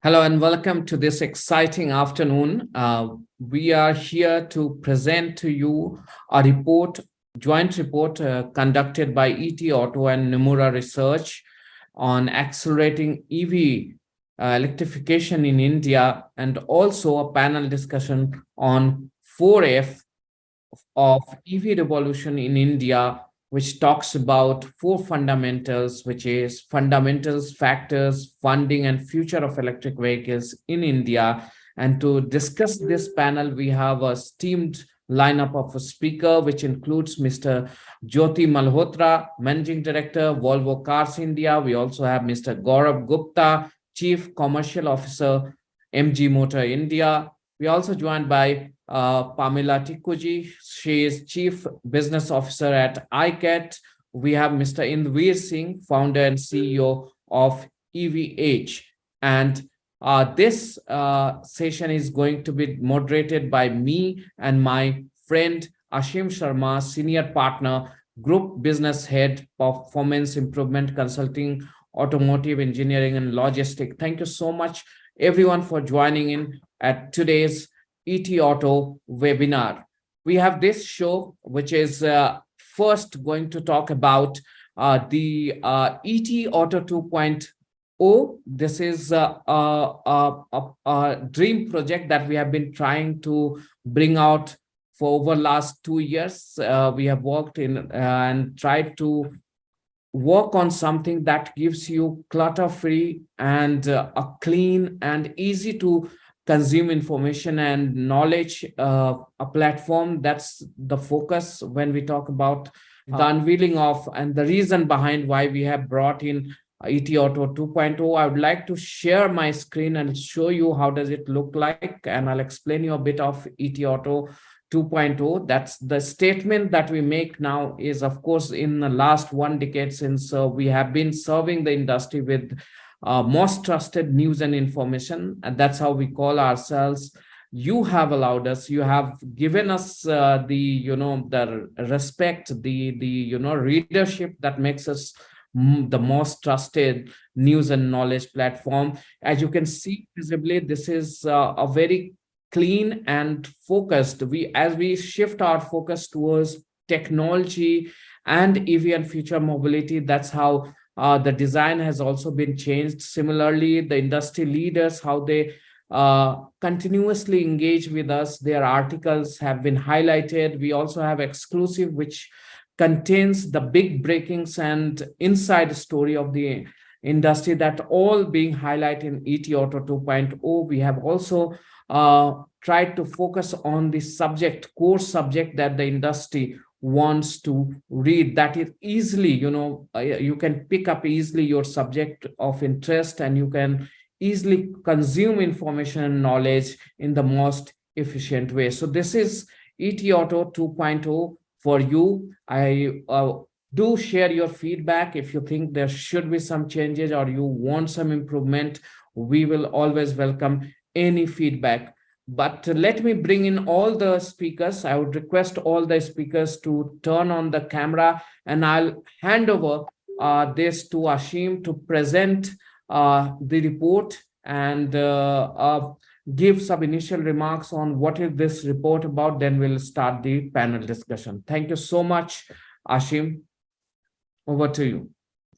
Hello and welcome to this exciting afternoon. We are here to present to you a joint report conducted by ET Auto and Nomura Research on accelerating EV electrification in India, and also a panel discussion on 4F of EV revolution in India, which talks about four fundamentals, which is fundamentals, factors, funding, and future of electric vehicles in India. And to discuss this panel, we have a esteemed lineup of a speaker, which includes Mr. Jyoti Malhotra, Managing Director, Volvo Cars India. We also have Mr. Gaurav Gupta, Chief Commercial Officer, MG Motor India. We are also joined by Pamela Tikkuji. She is Chief Business Officer at iCat. We have Mr. Indveer Singh, Founder and CEO of EVH. And this session is going to be moderated by me and my friend Ashim Sharma, Senior Partner, Group Business Head, Performance Improvement Consulting, Automotive Engineering and Logistics. Thank you so much, everyone, for joining in at today's ET Auto webinar. We have this show, which is first going to talk about the ET Auto 2.0. This is a dream project that we have been trying to bring out for over last 2 years. We have worked in and tried to work on something that gives you clutter-free and a clean and easy to consume information and knowledge, a platform. That's the focus when we talk about the unveiling of and the reason behind why we have brought in ET Auto 2.0. I would like to share my screen and show you how does it look like, and I'll explain you a bit of ET Auto 2.0. That's the statement that we make now is, of course, in the last 1 decade since we have been serving the industry with most trusted news and information, and that's how we call ourselves. You have allowed us, you have given us the respect, the readership that makes us the most trusted news and knowledge platform. As you can see visibly, this is a very clean and focused. As we shift our focus towards technology and EV and future mobility, that's how the design has also been changed. Similarly, the industry leaders, how they continuously engage with us, their articles have been highlighted. We also have exclusive, which contains the big breakings and inside story of the industry, that all being highlighted in ET Auto 2.0. We have also tried to focus on the core subject that the industry wants to read, that is easily, you can pick up easily your subject of interest, and you can easily consume information and knowledge in the most efficient way. So this is ET Auto 2.0 for you. I do share your feedback. If you think there should be some changes or you want some improvement, we will always welcome any feedback. But let me bring in all the speakers. I would request all the speakers to turn on the camera, and I'll hand over this to Ashim to present the report and give some initial remarks on what is this report about. Then we'll start the panel discussion. Thank you so much, Ashim. Over to you.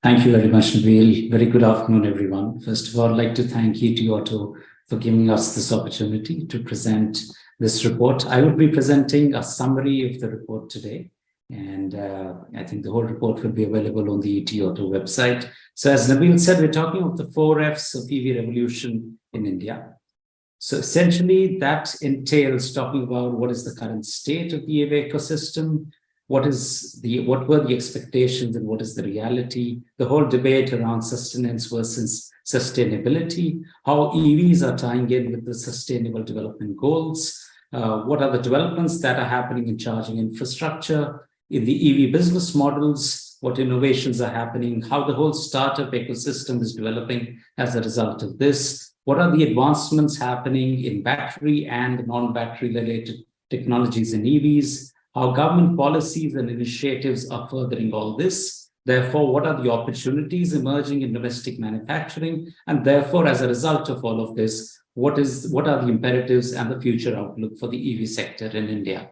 Thank you very much, Nabil. Very good afternoon, everyone. First of all, I'd like to thank ET Auto for giving us this opportunity to present this report. I will be presenting a summary of the report today, and I think the whole report will be available on the ET Auto website. So as Nabil said, we're talking about the 4Fs of EV revolution in India. So essentially that entails talking about what is the current state of the EV ecosystem, what were the expectations and what is the reality, the whole debate around sustenance versus sustainability, how EVs are tying in with the sustainable development goals, what are the developments that are happening in charging infrastructure, in the EV business models, what innovations are happening, how the whole startup ecosystem is developing as a result of this, what are the advancements happening in battery and non-battery related technologies in EVs, how government policies and initiatives are furthering all this, Therefore, what are the opportunities emerging in domestic manufacturing? And therefore, as a result of all of this, what are the imperatives and the future outlook for the EV sector in India?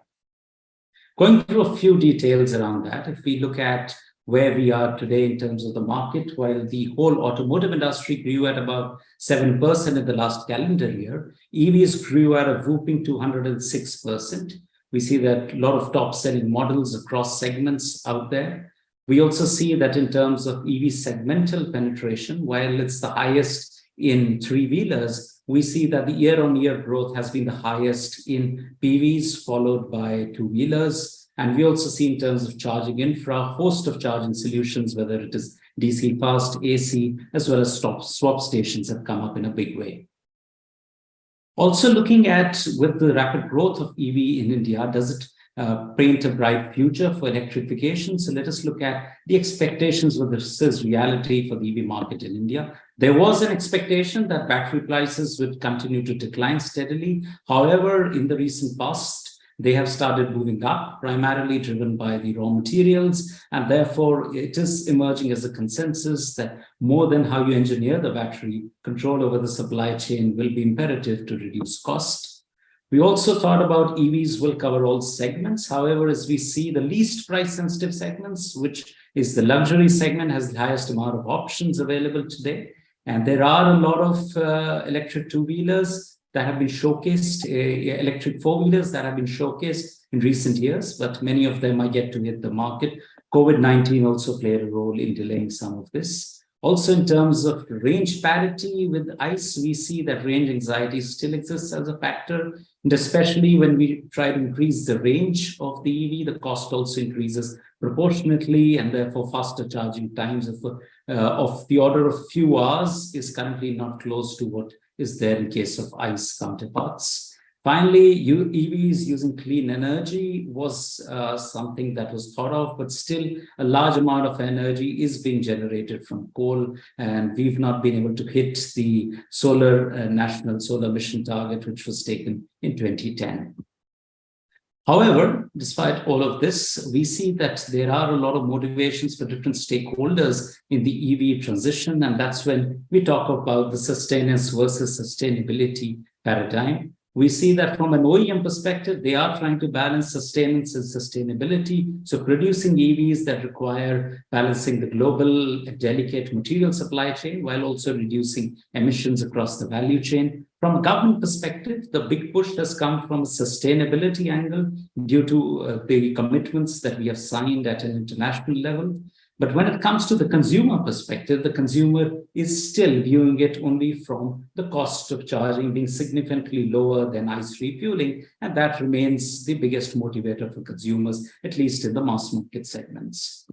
Going through a few details around that, if we look at where we are today in terms of the market, while the whole automotive industry grew at about 7% in the last calendar year, EVs grew at a whooping 206%. We see that a lot of top-selling models across segments out there. We also see that in terms of EV segmental penetration, while it's the highest in three-wheelers, we see that the year-on-year growth has been the highest in PVs, followed by two-wheelers. And we also see in terms of charging infra, a host of charging solutions, whether it is DC fast, AC, as well as swap stations have come up in a big way. Also looking at with the rapid growth of EV in India, does it paint a bright future for electrification? So let us look at the expectations versus reality for the EV market in India. There was an expectation that battery prices would continue to decline steadily. However, in the recent past, they have started moving up, primarily driven by the raw materials. And therefore, it is emerging as a consensus that more than how you engineer the battery, control over the supply chain will be imperative to reduce cost. We also thought about EVs will cover all segments. However, as we see the least price sensitive segments, which is the luxury segment, has the highest amount of options available today. And there are a lot of electric two-wheelers that have been showcased, electric four-wheelers that have been showcased in recent years, but many of them are yet to hit the market. COVID-19 also played a role in delaying some of this. Also, in terms of range parity with ICE, we see that range anxiety still exists as a factor, and especially when we try to increase the range of the EV, the cost also increases proportionately, and therefore faster charging times of the order of few hours is currently not close to what is there in case of ICE counterparts. Finally, EVs using clean energy was something that was thought of, but still a large amount of energy is being generated from coal, and we've not been able to hit the national solar mission target, which was taken in 2010. However, despite all of this, we see that there are a lot of motivations for different stakeholders in the EV transition, and that's when we talk about the sustenance versus sustainability paradigm. We see that from an OEM perspective, they are trying to balance sustenance and sustainability. So producing EVs that require balancing the global delicate material supply chain while also reducing emissions across the value chain. From a government perspective, the big push has come from a sustainability angle due to the commitments that we have signed at an international level. But when it comes to the consumer perspective, the consumer is still viewing it only from the cost of charging being significantly lower than ICE refueling, and that remains the biggest motivator for consumers, at least in the mass market segments.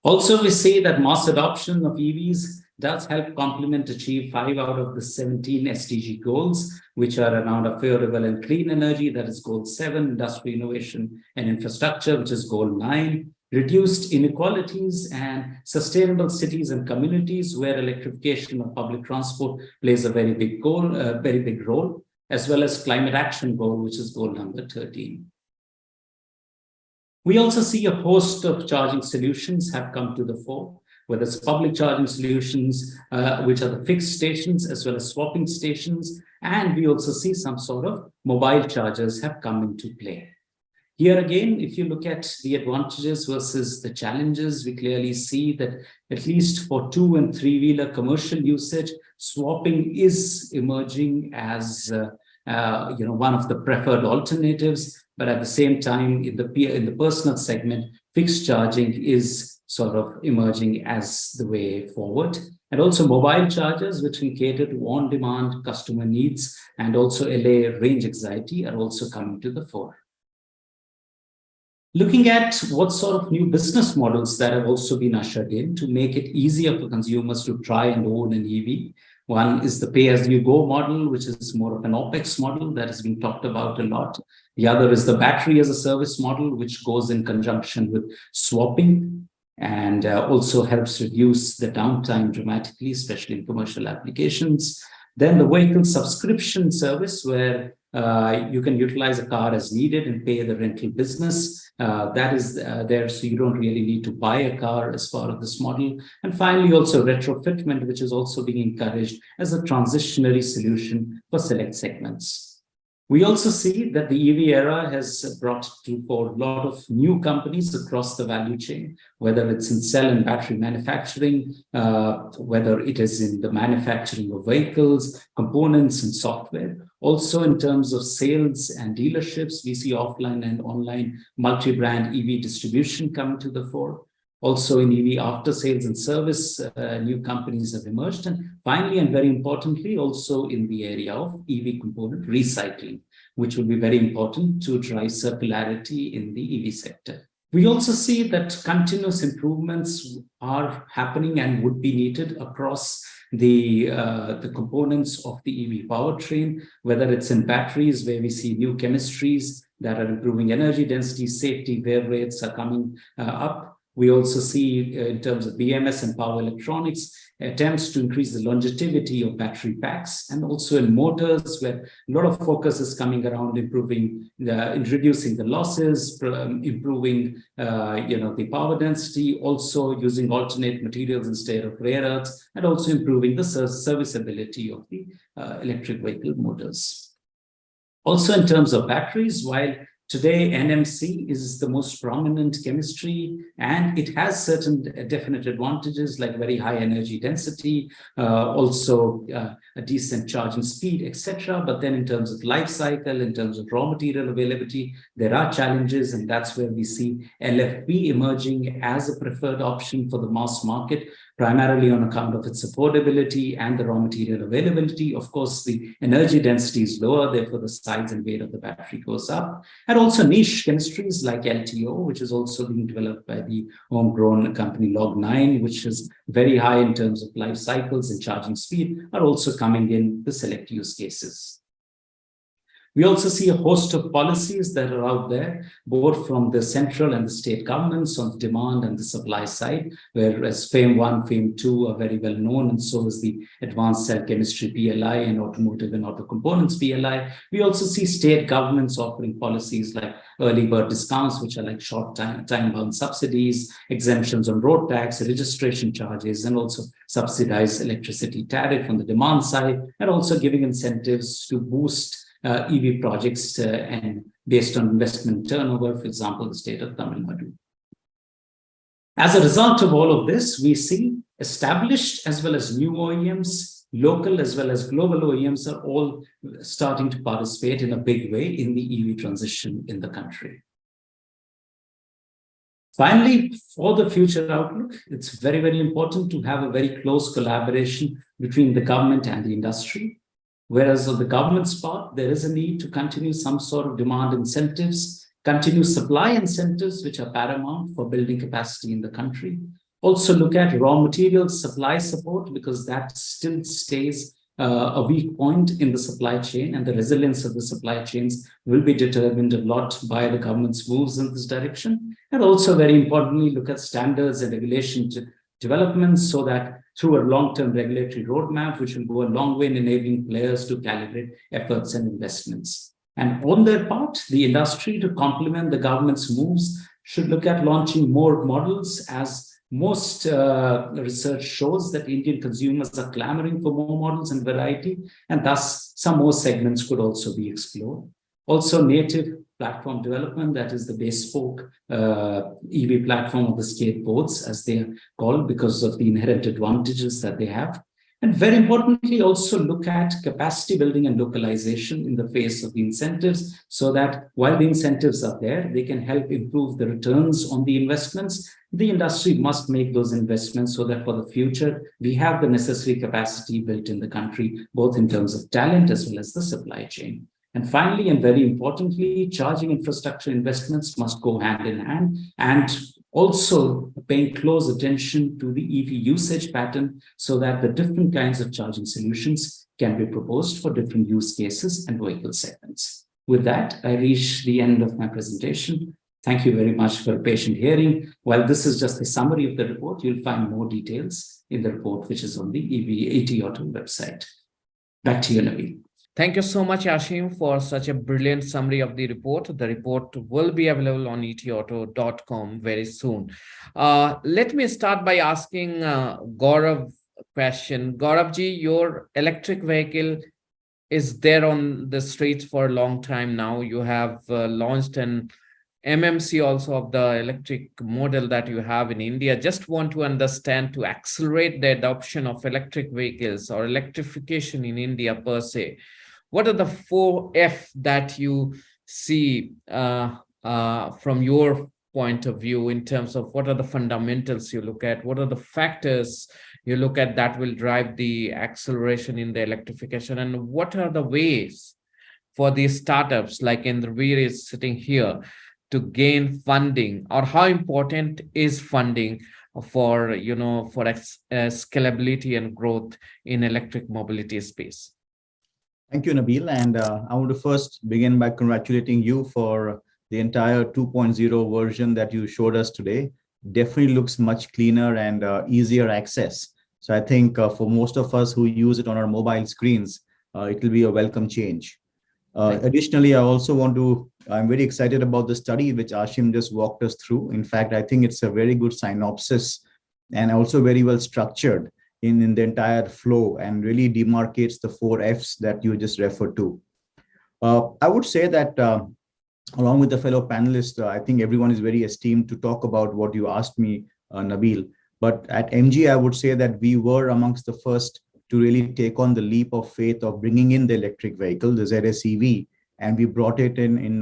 Also, we see that mass adoption of EVs does help complement achieve 5 out of the 17 SDG goals, which are around affordable and clean energy, that is goal 7, industry innovation and infrastructure, which is goal 9, reduced inequalities and sustainable cities and communities where electrification of public transport plays a very big role, as well as climate action goal, which is goal number 13. We also see a host of charging solutions have come to the fore, whether it's public charging solutions, which are the fixed stations, as well as swapping stations. And we also see some sort of mobile chargers have come into play. Here again, if you look at the advantages versus the challenges, we clearly see that at least for 2- and 3-wheeler commercial usage, swapping is emerging as one of the preferred alternatives. But at the same time, in the personal segment, fixed charging is sort of emerging as the way forward. And also mobile chargers, which can cater to on-demand customer needs and also allay range anxiety, are also coming to the fore. Looking at what sort of new business models that have also been ushered in to make it easier for consumers to try and own an EV. One is the pay-as-you-go model, which is more of an OPEX model that has been talked about a lot. The other is the battery-as-a-service model, which goes in conjunction with swapping and also helps reduce the downtime dramatically, especially in commercial applications. Then the vehicle subscription service, where you can utilize a car as needed and pay the rental business. That is there, so you don't really need to buy a car as part of this model. And finally, also retrofitment, which is also being encouraged as a transitionary solution for select segments. We also see that the EV era has brought to forward a lot of new companies across the value chain, whether it's in cell and battery manufacturing, whether it is in the manufacturing of vehicles, components, and software. Also, in terms of sales and dealerships, we see offline and online multi-brand EV distribution coming to the fore. Also in EV after sales and service, new companies have emerged. And finally, and very importantly, also in the area of EV component recycling, which will be very important to drive circularity in the EV sector. We also see that continuous improvements are happening and would be needed across the components of the EV powertrain, whether it's in batteries, where we see new chemistries that are improving energy density, safety, wear rates are coming up. We also see in terms of BMS and power electronics, attempts to increase the longevity of battery packs, and also in motors, where a lot of focus is coming around introducing the losses, improving the power density, also using alternate materials instead of rare earths, and also improving the serviceability of the electric vehicle motors. Also in terms of batteries, while today, NMC is the most prominent chemistry, and it has certain definite advantages like very high energy density, also a decent charging speed, etc. But then in terms of life cycle, in terms of raw material availability, there are challenges, and that's where we see LFP emerging as a preferred option for the mass market, primarily on account of its affordability and the raw material availability. Of course, the energy density is lower, therefore the size and weight of the battery goes up. And also niche chemistries like LTO, which is also being developed by the homegrown company Log9, which is very high in terms of life cycles and charging speed, are also coming in the select use cases. We also see a host of policies that are out there, both from the central and the state governments on the demand and the supply side, whereas FAME 1, FAME 2 are very well known, and so is the Advanced Cell Chemistry PLI and Automotive and Auto Components PLI. We also see state governments offering policies like early bird discounts, which are like short time-bound subsidies, exemptions on road tax, registration charges, and also subsidized electricity tariff on the demand side, and also giving incentives to boost EV projects and based on investment turnover, for example, the state of Tamil Nadu. As a result of all of this, we see established as well as new OEMs, local as well as global OEMs are all starting to participate in a big way in the EV transition in the country. Finally, for the future outlook, it's very, very important to have a very close collaboration between the government and the industry. Whereas on the government's part, there is a need to continue some sort of demand incentives, continue supply incentives, which are paramount for building capacity in the country. Also look at raw materials supply support, because that still stays a weak point in the supply chain, and the resilience of the supply chains will be determined a lot by the government's moves in this direction. And also, very importantly, look at standards and regulation developments, so that through a long-term regulatory roadmap, which will go a long way in enabling players to calibrate efforts and investments. And on their part, the industry, to complement the government's moves, should look at launching more models, as most research shows that Indian consumers are clamoring for more models and variety, and thus some more segments could also be explored. Also, native platform development, that is the bespoke EV platform of the skateboards, as they are called, because of the inherent advantages that they have. And very importantly, also look at capacity building and localization in the face of the incentives, so that while the incentives are there, they can help improve the returns on the investments. The industry must make those investments so that for the future, we have the necessary capacity built in the country, both in terms of talent as well as the supply chain. And finally, and very importantly, charging infrastructure investments must go hand in hand, and also paying close attention to the EV usage pattern, so that the different kinds of charging solutions can be proposed for different use cases and vehicle segments. With that, I reach the end of my presentation. Thank you very much for patient hearing. While this is just a summary of the report, you'll find more details in the report, which is on the ET Auto website. Back to you, Nabil. Thank you so much, Ashim, for such a brilliant summary of the report. The report will be available on etauto.com very soon. Let me start by asking Gaurav a question. Gauravji, your electric vehicle is there on the streets for a long time now. You have launched an MMC also of the electric model that you have in India. Just want to understand, to accelerate the adoption of electric vehicles or electrification in India per se, what are the 4F that you see from your point of view in terms of what are the fundamentals you look at, what are the factors you look at that will drive the acceleration in the electrification, and what are the ways for these startups like Indraveer is sitting here to gain funding, or how important is funding for scalability and growth in electric mobility space? Thank you, Nabil. And I want to first begin by congratulating you for the entire 2.0 version that you showed us today. Definitely looks much cleaner and easier access. So I think for most of us who use it on our mobile screens, it will be a welcome change. Additionally, I'm very excited about the study which Ashim just walked us through. In fact, I think it's a very good synopsis and also very well structured in the entire flow, and really demarcates the 4Fs that you just referred to. I would say that along with the fellow panelists, I think everyone is very esteemed to talk about what you asked me, Nabil. But at MG, I would say that we were amongst the first to really take on the leap of faith of bringing in the electric vehicle, the ZSEV, and we brought it in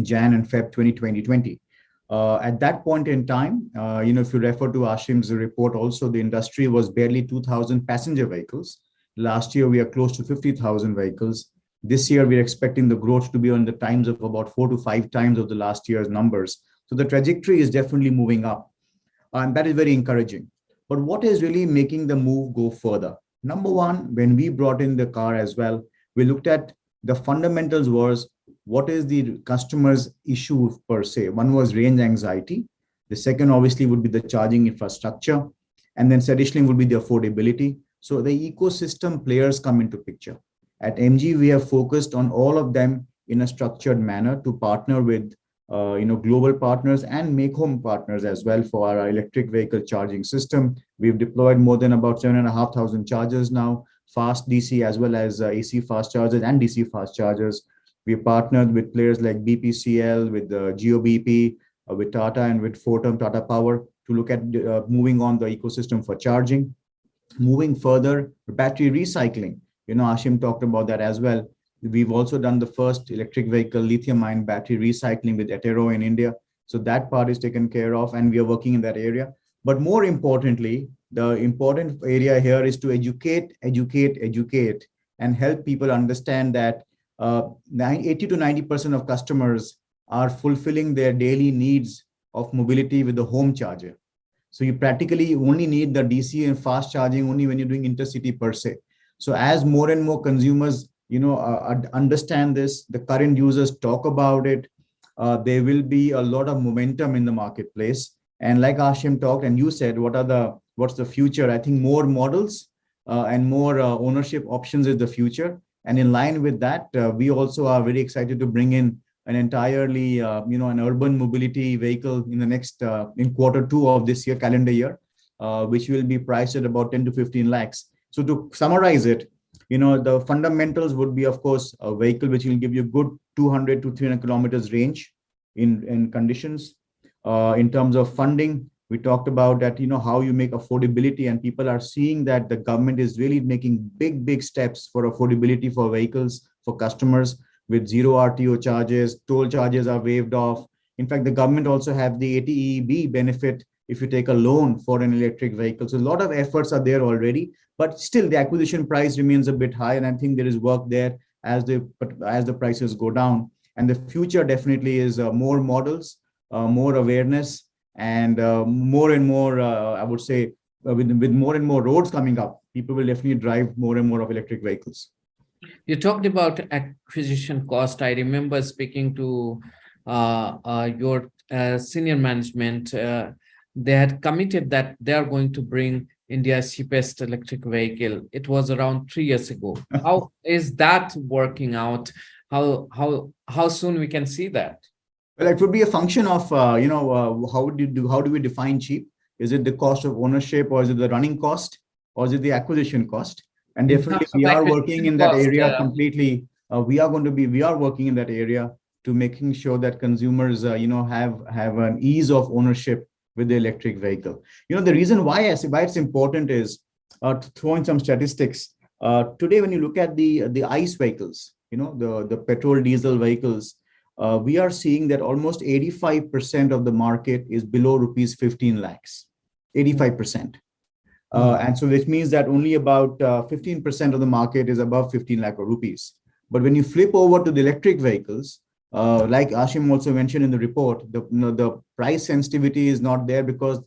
Jan and Feb 2020. At that point in time, if you refer to Ashim's report also, the industry was barely 2,000 passenger vehicles. Last year, we are close to 50,000 vehicles. This year, we're expecting the growth to be on the times of about 4 to 5 times of the last year's numbers. So the trajectory is definitely moving up. And that is very encouraging. But what is really making the move go further? Number one, when we brought in the car as well, we looked at the fundamentals was, what is the customer's issue per se? One was range anxiety. The second obviously would be the charging infrastructure. And then additionally would be the affordability. So the ecosystem players come into picture. At MG, we have focused on all of them in a structured manner to partner with global partners and make home partners as well for our electric vehicle charging system. We've deployed more than about 7,500 chargers now, fast DC as well as AC fast chargers and DC fast chargers. We partnered with players like BPCL, with GeoBP, with Tata and with Fortum, Tata Power, to look at moving on the ecosystem for charging. Moving further, battery recycling. Ashim talked about that as well. We've also done the first electric vehicle lithium-ion battery recycling with Etero in India. So that part is taken care of, and we are working in that area. But more importantly, the important area here is to educate, and help people understand that 80 to 90% of customers are fulfilling their daily needs of mobility with the home charger. So you practically only need the DC and fast charging only when you're doing intercity per se. So as more and more consumers understand this, the current users talk about it, there will be a lot of momentum in the marketplace. And like Ashim talked and you said, what's the future? I think more models and more ownership options is the future. And in line with that, we also are very excited to bring in an entirely, an urban mobility vehicle in the next, in Q2 of this year, calendar year, which will be priced at about 10 to 15 lakhs. So to summarize it, the fundamentals would be, of course, a vehicle which will give you good 200 to 300 kilometers range in conditions. In terms of funding, we talked about that, how you make affordability, and people are seeing that the government is really making big steps for affordability for vehicles, for customers, with zero RTO charges, toll charges are waived off. In fact, the government also have the ATEB benefit if you take a loan for an electric vehicle. So a lot of efforts are there already, but still the acquisition price remains a bit high. And I think there is work there as the prices go down. And the future definitely is more models, more awareness, and more and more, I would say, with more and more roads coming up, people will definitely drive more and more of electric vehicles. You talked about acquisition cost. I remember speaking to your senior management. They had committed that they are going to bring India's cheapest electric vehicle. It was around 3 years ago. How is that working out? How soon we can see that? Well, it would be a function of, how do we define cheap? Is it the cost of ownership, or is it the running cost, or is it the acquisition cost? And In definitely terms of we are working acquisition in that cost, area completely. We are working in that area to making sure that consumers, have an ease of ownership with the electric vehicle. The reason why it's important is, to throw in some statistics. Today, when you look at the ICE vehicles, the petrol diesel vehicles, we are seeing that almost 85% of the market is below rupees 15 lakhs, 85%. And so which means that only about 15% of the market is above 15 lakh rupees. But when you flip over to the electric vehicles, like Ashim also mentioned in the report, the price sensitivity is not there, because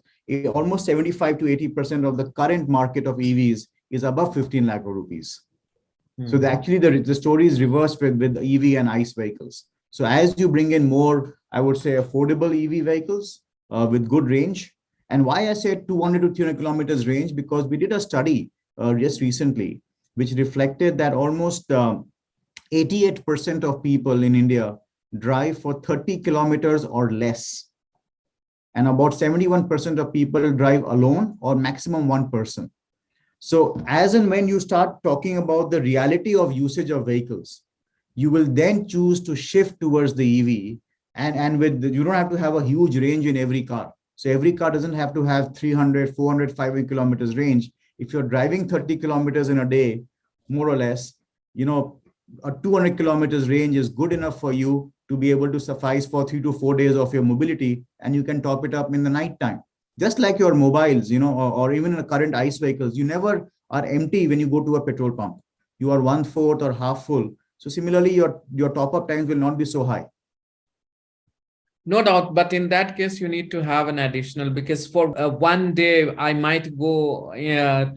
almost 75 to 80% of the current market of EVs is above 15 lakh rupees. So actually the story is reversed with EV and ICE vehicles. So as you bring in more, I would say, affordable EV vehicles with good range. And why I said 200 to 300 kilometers range, because we did a study just recently, which reflected that almost 88% of people in India drive for 30 kilometers or less. And about 71% of people drive alone or maximum one person. So as and when you start talking about the reality of usage of vehicles, you will then choose to shift towards the EV. And you don't have to have a huge range in every car. So every car doesn't have to have 300, 400, 500 kilometers range. If you're driving 30 kilometers in a day, more or less, a 200 kilometers range is good enough for you to be able to suffice for 3 to 4 days of your mobility. And you can top it up in the night time. Just like your mobiles, or even in the current ICE vehicles, you never are empty when you go to a petrol pump. You are 1/4 or half full. So similarly, your top-up times will not be so high. No doubt, but in that case, you need to have an additional, because for one day, I might go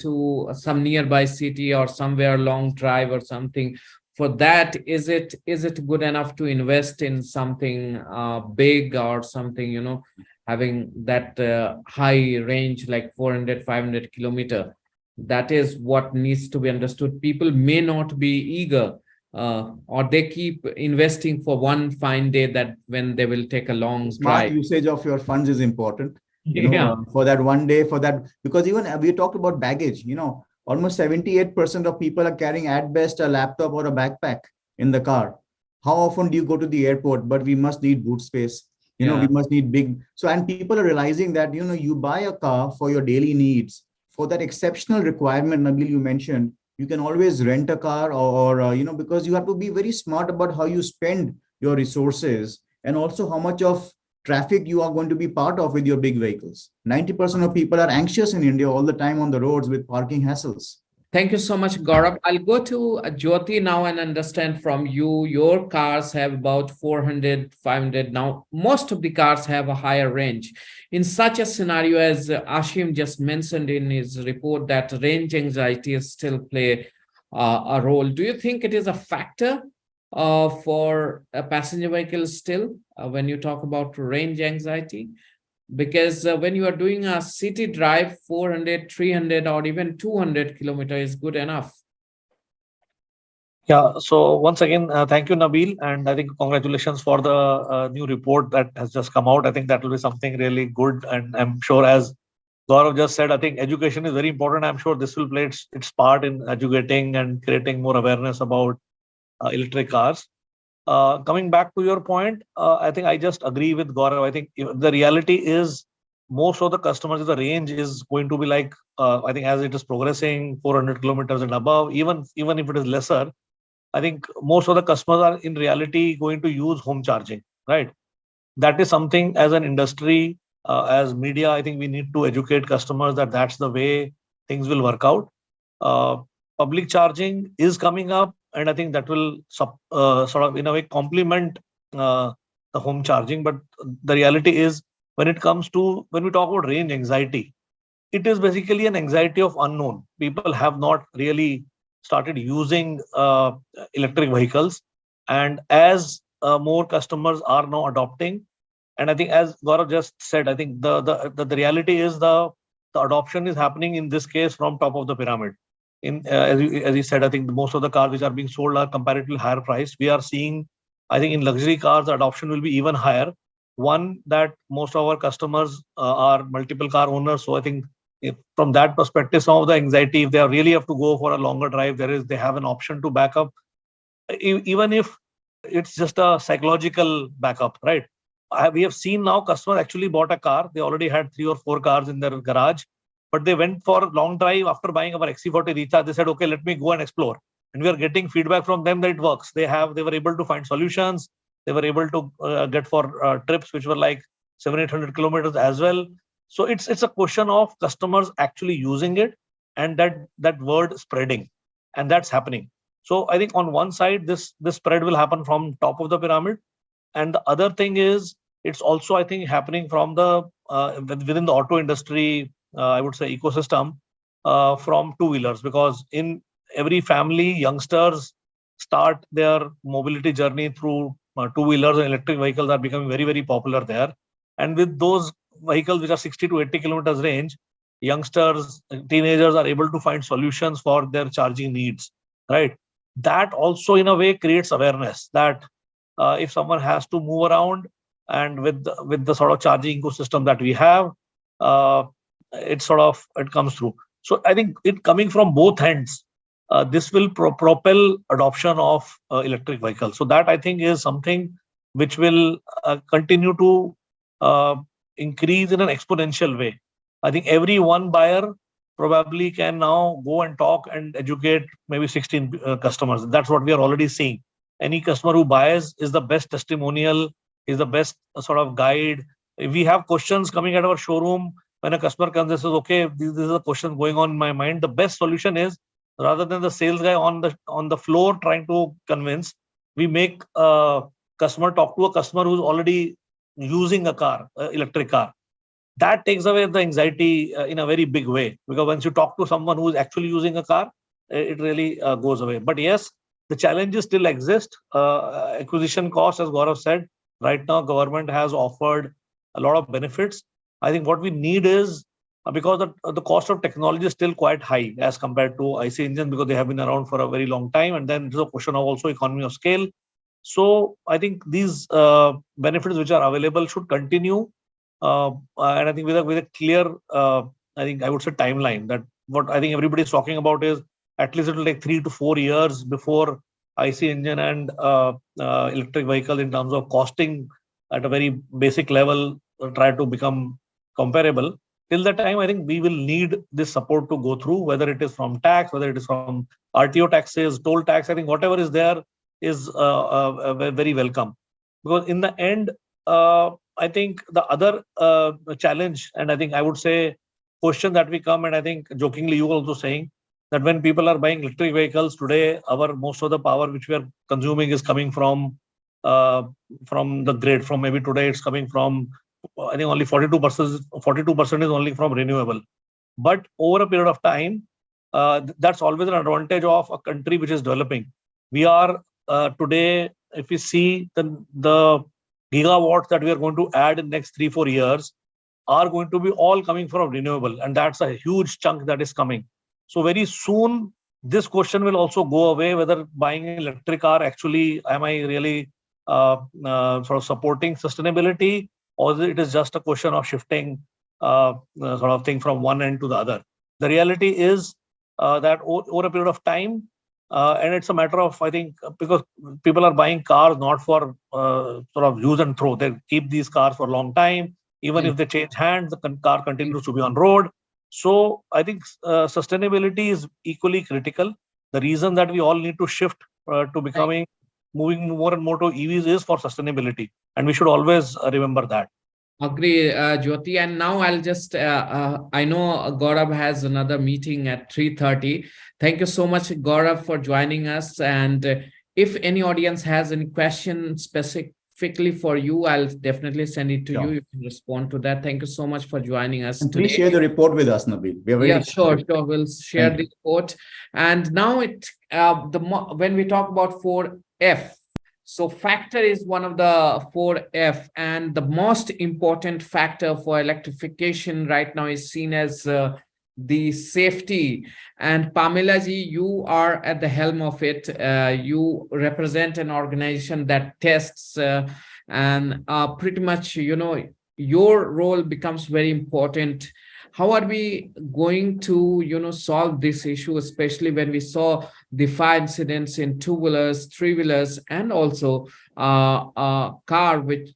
to some nearby city or somewhere long drive or something. For that, is it good enough to invest in something big or something, having that high range like 400, 500 kilometer? That is what needs to be understood. People may not be eager, or they keep investing for one fine day that when they will take a long Smart drive. usage of your funds is important, Yeah. for that one day, because even we talked about baggage, almost 78% of people are carrying at best a laptop or a backpack in the car. How often do you go to the airport? But we must need boot space. We must need big. So, and people are realizing that, you buy a car for your daily needs, for that exceptional requirement, Nabil, you mentioned, you can always rent a car or because you have to be very smart about how you spend your resources, and also how much of traffic you are going to be part of with your big vehicles. 90% of people are anxious in India all the time on the roads with parking hassles. Thank you so much, Gaurav. I'll go to Jyoti now and understand from you. Your cars have about 400, 500. Now, most of the cars have a higher range. In such a scenario, as Ashim just mentioned in his report, that range anxiety still play a role. Do you think it is a factor for a passenger vehicle still when you talk about range anxiety? Because when you are doing a city drive, 400, 300, or even 200 kilometers is good enough. Yeah, so once again, thank you, Nabil. And I think congratulations for the new report that has just come out. I think that will be something really good. And I'm sure, as Gaurav just said, I think education is very important. I'm sure this will play its part in educating and creating more awareness about electric cars. Coming back to your point, I think I just agree with Gaurav. I think the reality is most of the customers, the range is going to be like, I think as it is progressing 400 kilometers and above, even if it is lesser, I think most of the customers are in reality going to use home charging, right? That is something as an industry, as media, I think we need to educate customers that that's the way things will work out. Public charging is coming up, and I think that will sort of in a way complement the home charging. But the reality is, when we talk about range anxiety, it is basically an anxiety of unknown. People have not really started using electric vehicles, and as more customers are now adopting, and I think as Gaurav just said, I think the reality is the the adoption is happening in this case from top of the pyramid. As you said, I think most of the cars which are being sold are comparatively higher priced. We are seeing, I think in luxury cars, the adoption will be even higher. One, that most of our customers are multiple car owners. So I think from that perspective, some of the anxiety, if they really have to go for a longer drive, they have an option to back up, even if it's just a psychological backup, right? We have seen now customers actually bought a car. They already had 3 or 4 cars in their garage, but they went for a long drive after buying our XC40 Recharge. They said, okay, let me go and explore. And we are getting feedback from them that it works. They were able to find solutions. They were able to get for trips which were like 700-800 kilometers as well. So it's a question of customers actually using it and that word spreading, and that's happening. So I think on one side, this spread will happen from top of the pyramid, and the other thing is it's also, I think, happening from the within the auto industry, I would say ecosystem, from two-wheelers, because in every family, youngsters start their mobility journey through two-wheelers, and electric vehicles are becoming very, very popular there. And with those vehicles which are 60 to 80 kilometers range, youngsters, teenagers are able to find solutions for their charging needs, right? That also in a way creates awareness that if someone has to move around, and with the sort of charging ecosystem that we have, it comes through. So I think it coming from both ends, this will propel adoption of electric vehicles. So that I think is something which will continue to increase in an exponential way. I think every one buyer probably can now go and talk and educate maybe 16 customers. That's what we are already seeing. Any customer who buys is the best testimonial, is the best sort of guide. If we have questions coming at our showroom, when a customer comes and says, okay, this is a question going on in my mind, the best solution is, rather than the sales guy on the floor trying to convince, we make a customer talk to a customer who's already using a car, electric car. That takes away the anxiety in a very big way, because once you talk to someone who is actually using a car, it really goes away. But yes, the challenges still exist. Acquisition cost, as Gaurav said, right now government has offered a lot of benefits. I think what we need is, because the cost of technology is still quite high as compared to IC engines, because they have been around for a very long time, and then there's a question of also economy of scale. So I think these benefits which are available should continue, and I think with a clear, I think I would say timeline, that what I think everybody is talking about is at least it will take 3 to 4 years before IC engine and electric vehicle in terms of costing at a very basic level try to become comparable. Till that time, I think we will need this support to go through, whether it is from tax, whether it is from RTO taxes, toll tax. I think whatever is there is very welcome, because in the end, I think the other challenge, and I think I would say question that we come, and I think jokingly you also saying that when people are buying electric vehicles today, most of the power which we are consuming is coming from the grid. From maybe today it's coming from, I think only 42% is only from renewable. But over a period of time, that's always an advantage of a country which is developing. We are today, if we see the gigawatts that we are going to add in the next 3-4 years are going to be all coming from renewable, and that's a huge chunk that is coming. So very soon, this question will also go away, whether buying an electric car actually, am I really sort of supporting sustainability, or it is just a question of shifting sort of thing from one end to the other. The reality is that over a period of time, and it's a matter of, I think, because people are buying cars not for sort of use and throw. They keep these cars for a long time. Even if they change hands, the car continues to be on road. So I think sustainability is equally critical. The reason that we all need to shift to moving more and more to EVs is for sustainability. And we should always remember that. Agree, Jyoti. And now I'll just, I know Gaurav has another meeting at 3:30. Thank you so much, Gaurav, for joining us. And if any audience has any question specifically for you, I'll definitely send it to you. You can respond to that. Thank you so much for joining us today. Please share the report with us, Nabil. We are very sure. We'll share the report. And now when we talk about 4F, So factor is one of the 4F, and the most important factor for electrification right now is seen as the safety. And Pamela ji, you are at the helm of it. You represent an organization that tests and pretty much, your role becomes very important. How are we going to, solve this issue, especially when we saw the fire incidents in two-wheelers, three-wheelers, and also car, which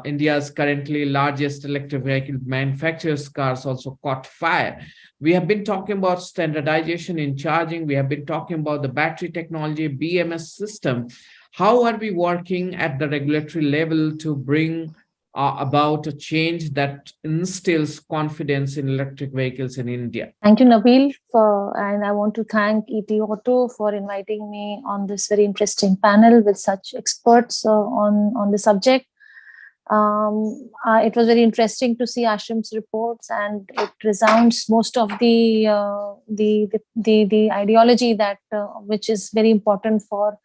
India's currently largest electric vehicle manufacturers cars also caught fire. We have been talking about standardization in charging. We have been talking about the battery technology, BMS system. How are we working at the regulatory level to bring about a change that instills confidence in electric vehicles in India? Thank you, Nabil, and I want to thank ET Auto for inviting me on this very interesting panel with such experts on the subject. It was very interesting to see Ashram's reports, and it resounds most of the ideology that which is very important for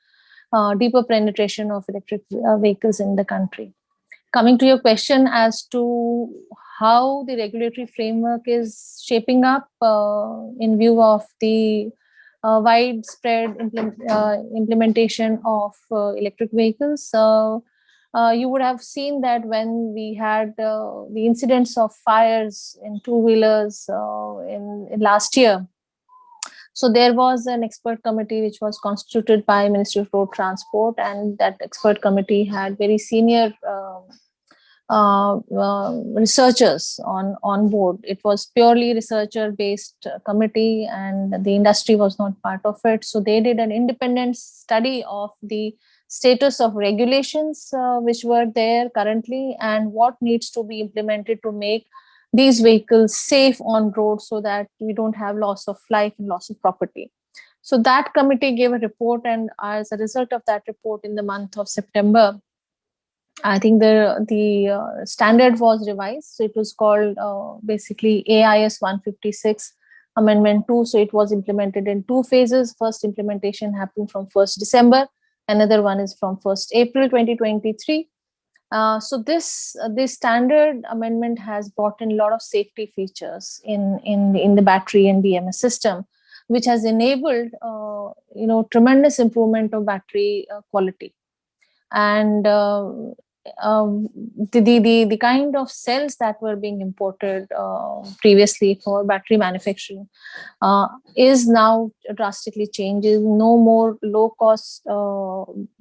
deeper penetration of electric vehicles in the country. Coming to your question as to how the regulatory framework is shaping up in view of the widespread implementation of electric vehicles, you would have seen that when we had the incidents of fires in two-wheelers in last year. So there was an expert committee which was constituted by Ministry of Road Transport, and that expert committee had very senior researchers on board. It was purely researcher-based committee, and the industry was not part of it. So they did an independent study of the status of regulations which were there currently and what needs to be implemented to make these vehicles safe on road so that we don't have loss of life and loss of property. So that committee gave a report, and as a result of that report, in the month of September, I think the standard was revised. So it was called basically AIS 156 Amendment 2. So it was implemented in two phases. First implementation happened from 1st December. Another one is from 1st April 2023. So this standard amendment has brought in a lot of safety features in the battery and BMS system, which has enabled tremendous improvement of battery quality. And the kind of cells that were being imported previously for battery manufacturing is now drastically changing. No more low cost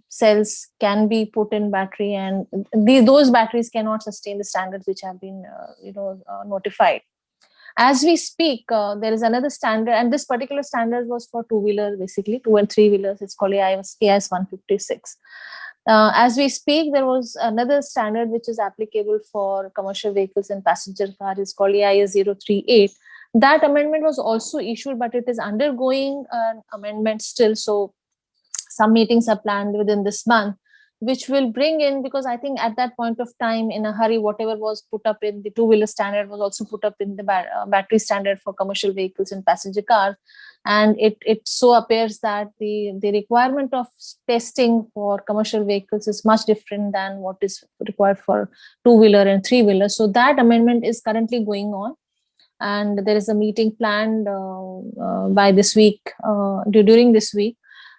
cells can be put in battery, and those batteries cannot sustain the standards which have been notified. As we speak, there is another standard, and this particular standard was for two-wheelers, basically 2 and 3 wheelers. It's called AIS 156. As we speak, there was another standard which is applicable for commercial vehicles and passenger cars. It's called AIS 038. That amendment was also issued, but it is undergoing an amendment still. So some meetings are planned within this month, which will bring in, because I think at that point of time, in a hurry, whatever was put up in the two-wheeler standard was also put up in the battery standard for commercial vehicles and passenger cars. And it so appears that the requirement of testing for commercial vehicles is much different than what is required for two-wheeler and three-wheeler. So that amendment is currently going on. And there is a meeting planned by this week, during this week,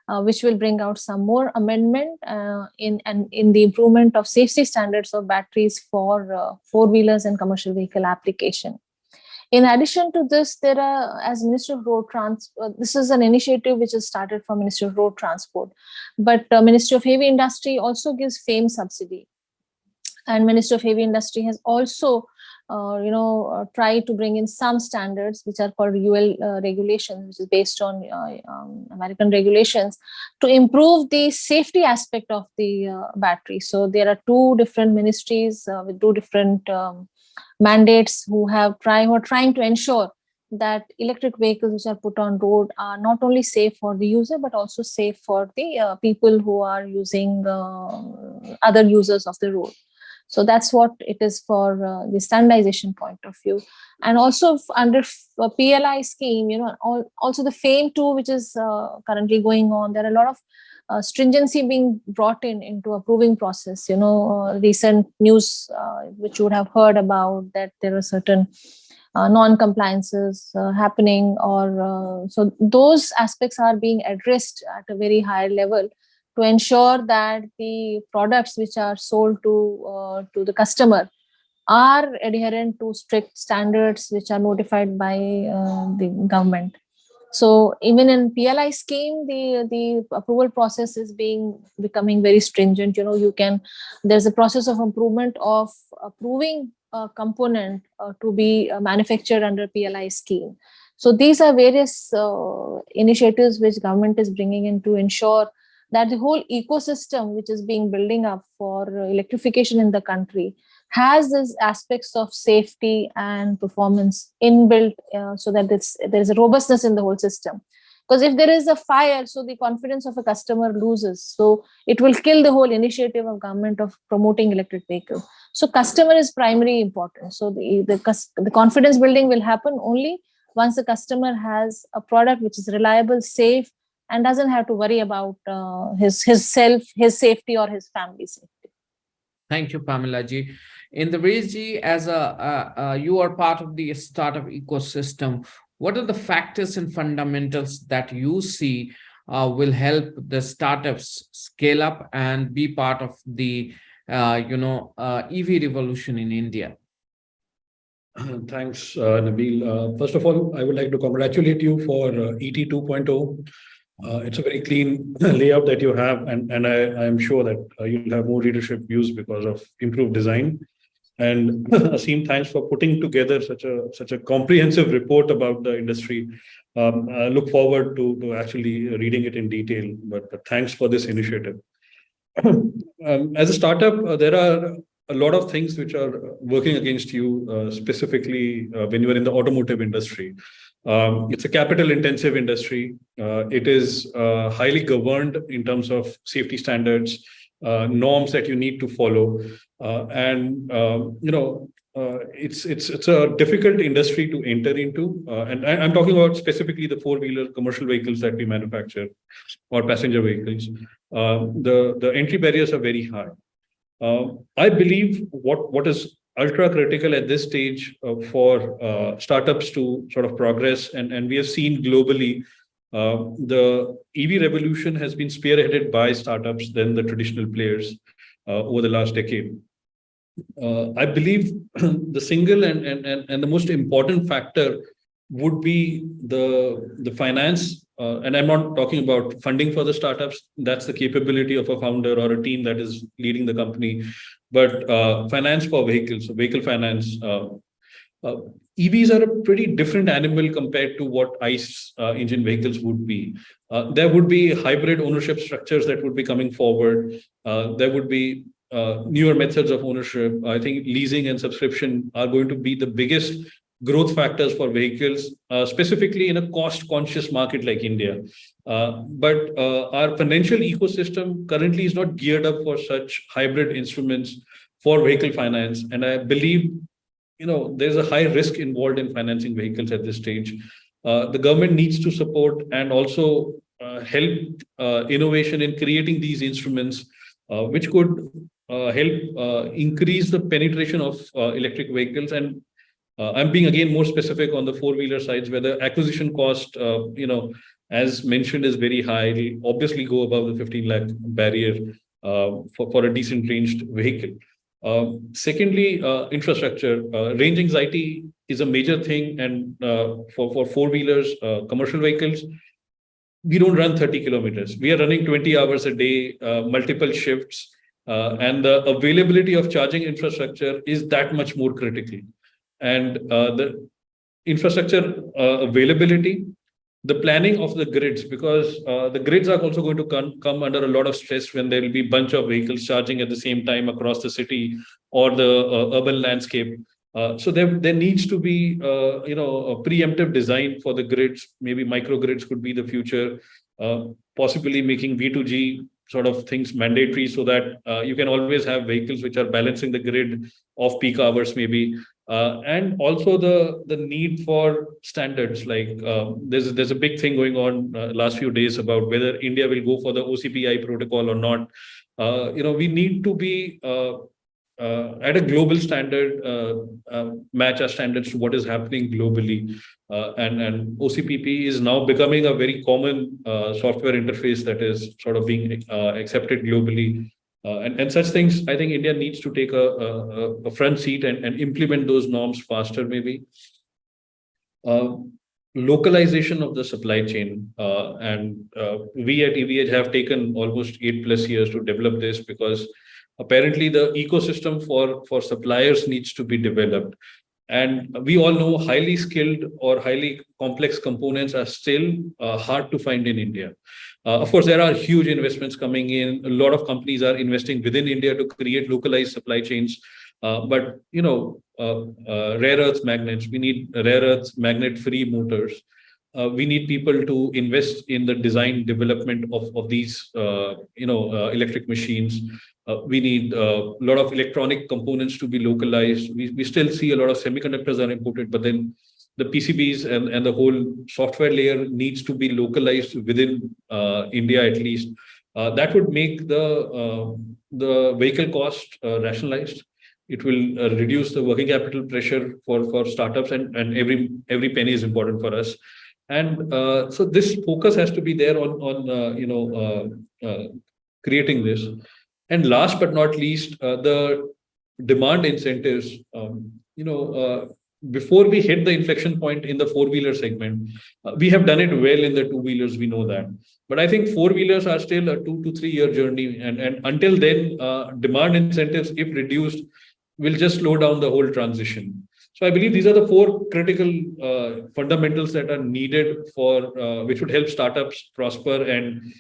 which will bring out some more amendment in the improvement of safety standards of batteries for four-wheelers and commercial vehicle application. In addition to this, there are, as Ministry of Road Transport, this is an initiative which is started from Ministry of Road Transport, but Ministry of Heavy Industry also gives FAME subsidy. And Ministry of Heavy Industry has also try to bring in some standards which are called UL regulations, which is based on American regulations, to improve the safety aspect of the battery. So there are two different ministries with two different mandates who are trying to ensure that electric vehicles which are put on road are not only safe for the user, but also safe for the people who are using other users of the road. So that's what it is for the standardization point of view. And also under PLI scheme, also the FAME 2, which is currently going on, there are a lot of stringency being brought into approving process. Recent news which you would have heard about, that there are certain non-compliances happening, or so those aspects are being addressed at a very high level to ensure that the products which are sold to the customer are adherent to strict standards which are notified by the government. So even in PLI scheme, the approval process is becoming very stringent. There's a process of improvement of approving a component to be manufactured under PLI scheme. So these are various initiatives which government is bringing in to ensure that the whole ecosystem which is being building up for electrification in the country has these aspects of safety and performance inbuilt, so that there is a robustness in the whole system. Because if there is a fire, so the confidence of a customer loses. So it will kill the whole initiative of government of promoting electric vehicle. So customer is primary important. So the confidence building will happen only once the customer has a product which is reliable, safe, and doesn't have to worry about his safety or his family safety. Thank you, Pamela ji. Indrajeet ji, as you are part of the startup ecosystem, what are the factors and fundamentals that you see will help the startups scale up and be part of the EV revolution in India? Thanks, Nabil. First of all, I would like to congratulate you for ET 2.0. It's a very clean layout that you have, and I am sure that you'll have more readership views because of improved design. And Aseem, thanks for putting together such a comprehensive report about the industry. I look forward to actually reading it in detail, but thanks for this initiative. As a startup, there are a lot of things which are working against you, specifically when you are in the automotive industry. It's a capital intensive industry. It is highly governed in terms of safety standards, norms that you need to follow. It's a difficult industry to enter into. And I'm talking about specifically the four-wheeler commercial vehicles that we manufacture or passenger vehicles. The entry barriers are very high. I believe what is ultra critical at this stage for startups to sort of progress, and we have seen globally, the EV revolution has been spearheaded by startups than the traditional players over the last decade. I believe the single and the most important factor would be the finance. And I'm not talking about funding for the startups. That's the capability of a founder or a team that is leading the company. But finance for vehicles, so vehicle finance. EVs are a pretty different animal compared to what ICE engine vehicles would be. There would be hybrid ownership structures that would be coming forward. There would be newer methods of ownership. I think leasing and subscription are going to be the biggest growth factors for vehicles, specifically in a cost-conscious market like India. But our financial ecosystem currently is not geared up for such hybrid instruments for vehicle finance. And I believe, there's a high risk involved in financing vehicles at this stage. The government needs to support and also help innovation in creating these instruments, which could help increase the penetration of electric vehicles. And I'm being again more specific on the four-wheeler sides, where the acquisition cost, as mentioned, is very high. It'll obviously go above the 15 lakh barrier for a decent ranged vehicle. Secondly, infrastructure. Range anxiety is a major thing, and for four-wheelers, commercial vehicles, we don't run 30 kilometers. We are running 20 hours a day, multiple shifts, and the availability of charging infrastructure is that much more critical. And the infrastructure availability, the planning of the grids, because the grids are also going to come under a lot of stress when there will be a bunch of vehicles charging at the same time across the city or the urban landscape. So there needs to be a preemptive design for the grids. Maybe microgrids could be the future, possibly making V2G sort of things mandatory so that you can always have vehicles which are balancing the grid off peak hours maybe. And also the need for standards. Like there's a big thing going on last few days about whether India will go for the OCPI protocol or not. We need to be at a global standard, match our standards to what is happening globally. And OCPP is now becoming a very common software interface that is sort of being accepted globally. And such things, I think India needs to take a front seat and implement those norms faster, maybe. Localization of the supply chain. And we at EVH have taken almost 8+ years to develop this, because apparently the ecosystem for suppliers needs to be developed. And we all know highly skilled or highly complex components are still hard to find in India. Of course, there are huge investments coming in. A lot of companies are investing within India to create localized supply chains. But rare earth magnets, we need rare earth magnet-free motors. We need people to invest in the design development of these electric machines. We need a lot of electronic components to be localized. We still see a lot of semiconductors are imported, but then the PCBs and the whole software layer needs to be localized within India at least. That would make the vehicle cost rationalized. It will reduce the working capital pressure for startups, and every penny is important for us. And so this focus has to be there on creating this. And last but not least, the demand incentives. Before we hit the inflection point in the four-wheeler segment, we have done it well in the two-wheelers, we know that. But I think four-wheelers are still a 2 to 3 year journey. And until then, demand incentives, if reduced, will just slow down the whole transition. So I believe these are the 4 critical fundamentals that are needed for which would help startups prosper and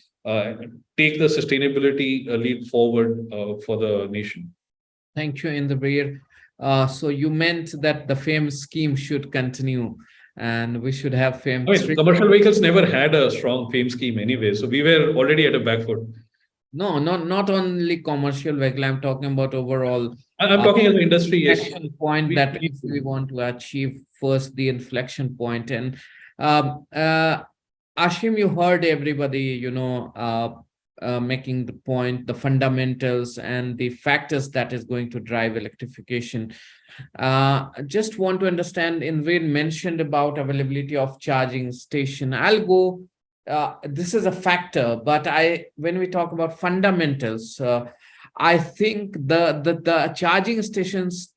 take the sustainability leap forward for the nation. Thank you, Indraveer. So you meant that the FAME scheme should continue, and we should have FAME. Commercial vehicles never had a strong FAME scheme anyway, so we were already at a back foot. No, not only commercial vehicle. I'm talking about overall. I'm talking as an industry. Yes. Inflection point that if we want to achieve first the inflection point. And Ashim, you heard everybody, making the point, the fundamentals and the factors that is going to drive electrification. Just want to understand, Indraveer mentioned about availability of charging station. I'll go, this is a factor, but when we talk about fundamentals, I think the charging stations,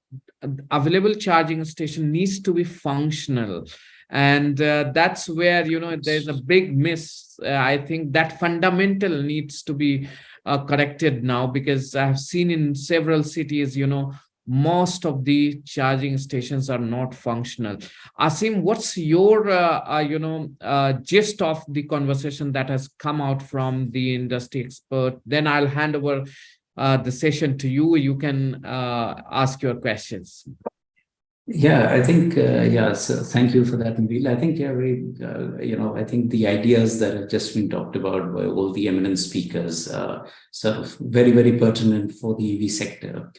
available charging station needs to be functional. And that's where, there's a big miss. I think that fundamental needs to be corrected now, because I've seen in several cities, most of the charging stations are not functional. Asim, what's your, gist of the conversation that has come out from the industry expert? Then I'll hand over the session to you. You can ask your questions. Yeah, I think, so thank you for that, Nabil. I think, I think the ideas that have just been talked about by all the eminent speakers are sort of very, very pertinent for the EV sector.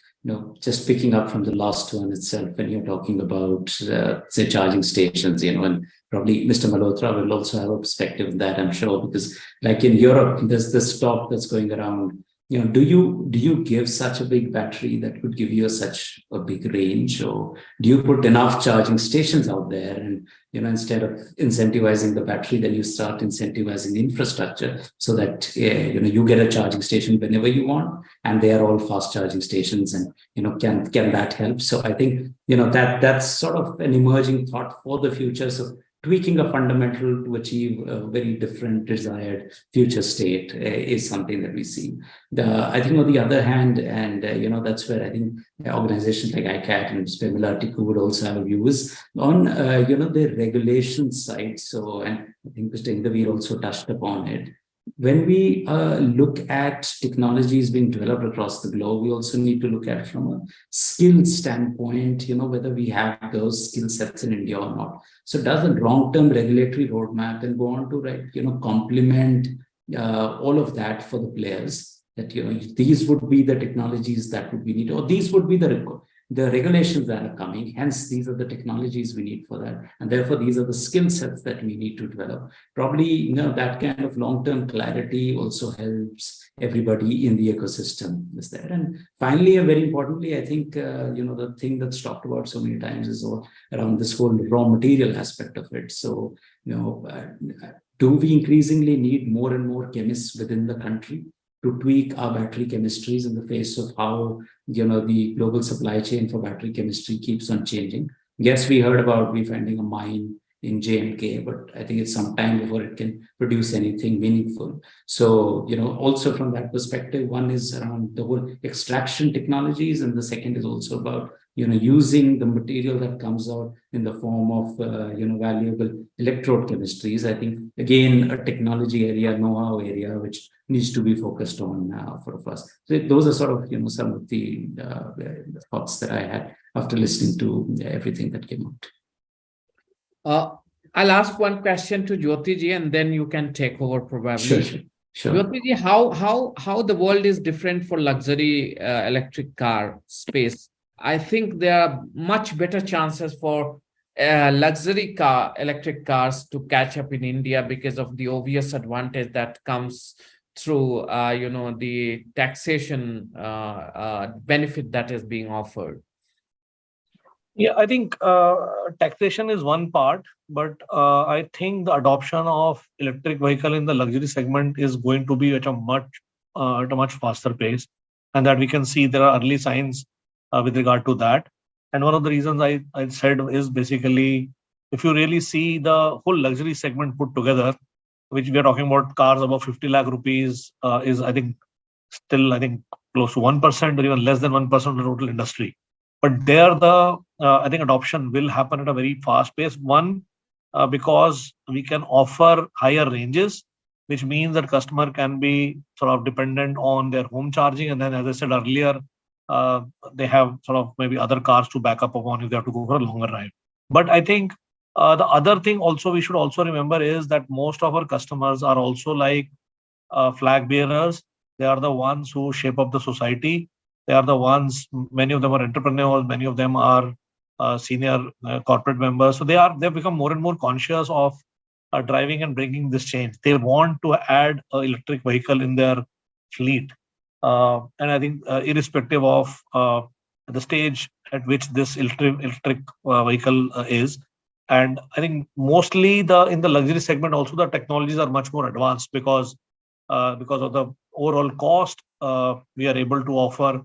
Just picking up from the last one itself, when you're talking about, say, charging stations, and probably Mr. Malhotra will also have a perspective on that, I'm sure, because like in Europe, there's this talk that's going around. Do you give such a big battery that could give you such a big range, or do you put enough charging stations out there? And instead of incentivizing the battery, then you start incentivizing the infrastructure so that you get a charging station whenever you want, and they are all fast charging stations. And can that help? So I think that's sort of an emerging thought for the future. So tweaking a fundamental to achieve a very different desired future state is something that we see. I think on the other hand, and that's where I think organizations like ICAT and Spemila Tiku would also have a view is on the regulation side. So, and I think Mr. Indraveer also touched upon it. When we look at technologies being developed across the globe, we also need to look at it from a skill standpoint, whether we have those skill sets in India or not. So does a long-term regulatory roadmap and go on to complement all of that for the players, that these would be the technologies that would be needed, or these would be the the regulations that are coming. Hence, these are the technologies we need for that. And therefore, these are the skill sets that we need to develop. Probably, that kind of long-term clarity also helps everybody in the ecosystem is there. And finally, and very importantly, I think, the thing that's talked about so many times is all around this whole raw material aspect of it. So, do we increasingly need more and more chemists within the country to tweak our battery chemistries in the face of how, the global supply chain for battery chemistry keeps on changing? Yes, we heard about we finding a mine in J&K, but I think it's some time before it can produce anything meaningful. So, also from that perspective, one is around the whole extraction technologies, and the second is also about, using the material that comes out in the form of, valuable electrode chemistries. I think, again, a technology area, know-how area, which needs to be focused on for us. So those are sort of, some of the thoughts that I had after listening to everything that came out. I'll ask one question to Jyotiji, and then you can take over probably. Sure. Jyotiji, how the world is different for luxury electric car space? I think there are much better chances for luxury electric cars to catch up in India because of the obvious advantage that comes through, the taxation benefit that is being offered. Yeah, I think taxation is one part, but I think the adoption of electric vehicle in the luxury segment is going to be at a much faster pace, and that we can see there are early signs with regard to that. And one of the reasons I said is basically, if you really see the whole luxury segment put together, which we are talking about cars above 50 lakh rupees, is I think still close to 1% or even less than 1% of the total industry. But there, I think adoption will happen at a very fast pace. One, because we can offer higher ranges, which means that customer can be sort of dependent on their home charging. And then, as I said earlier, they have sort of maybe other cars to back up upon if they have to go for a longer ride. But I think the other thing also we should also remember is that most of our customers are also like flag bearers. They are the ones who shape up the society. They are the ones, many of them are entrepreneurs, many of them are senior corporate members. So they've become more and more conscious of driving and bringing this change. They want to add an electric vehicle in their fleet. And I think irrespective of the stage at which this electric vehicle is. And I think mostly in the luxury segment also the technologies are much more advanced because of the overall cost. We are able to offer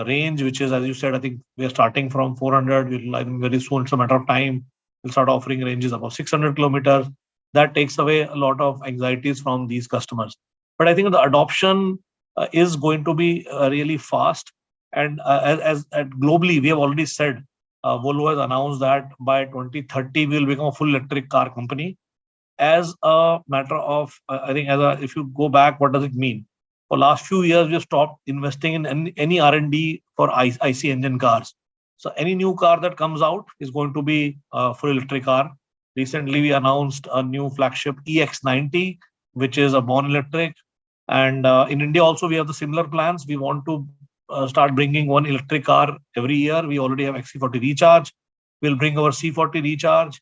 range, which is, as you said, I think we are starting from 400. I think very soon, it's a matter of time, we'll start offering ranges above 600 kilometers. That takes away a lot of anxieties from these customers. But I think the adoption is going to be really fast. And as globally, we have already said, Volvo has announced that by 2030, we will become a full electric car company. As a matter of, I think, if you go back, what does it mean? For last few years, we have stopped investing in any R&D for IC engine cars. So any new car that comes out is going to be a full electric car. Recently, we announced a new flagship EX90, which is a born electric. And in India also, we have the similar plans. We want to start bringing one electric car every year. We already have XC40 Recharge. We'll bring our C40 Recharge.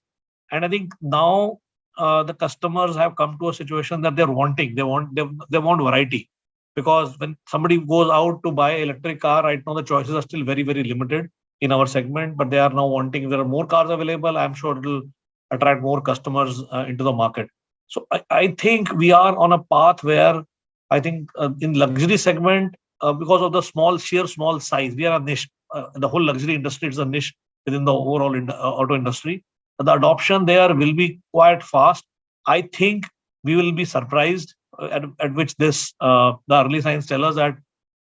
And I think now the customers have come to a situation that they're wanting. They want variety. Because when somebody goes out to buy an electric car, right now the choices are still very, very limited in our segment, but they are now wanting, if there are more cars available, I'm sure it will attract more customers into the market. So I think we are on a path where I think in luxury segment, because of the sheer small size, we are a niche. The whole luxury industry is a niche within the overall auto industry. The adoption there will be quite fast. I think we will be surprised at which the early signs tell us that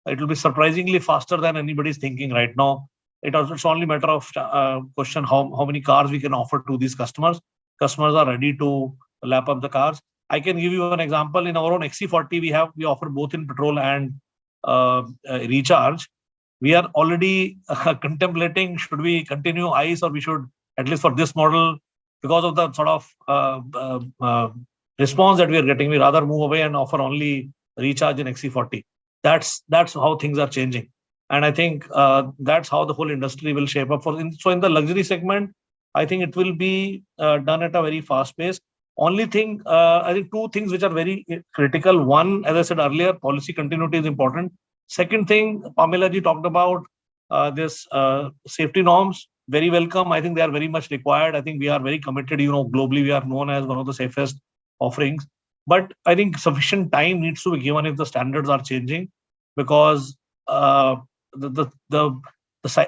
it will be surprisingly faster than anybody's thinking right now. It's only a matter of question how many cars we can offer to these customers. Customers are ready to lap up the cars. I can give you an example. In our own XC40, we offer both in petrol and recharge. We are already contemplating, should we continue ICE or we should, at least for this model, because of the sort of response that we are getting, we rather move away and offer only recharge in XC40. That's how things are changing. And I think that's how the whole industry will shape up. So in the luxury segment, I think it will be done at a very fast pace. Only thing, I think two things which are very critical. One, as I said earlier, policy continuity is important. Second thing, Pamela ji talked about this safety norms. Very welcome. I think they are very much required. I think we are very committed. Globally, we are known as one of the safest offerings. But I think sufficient time needs to be given if the standards are changing, because the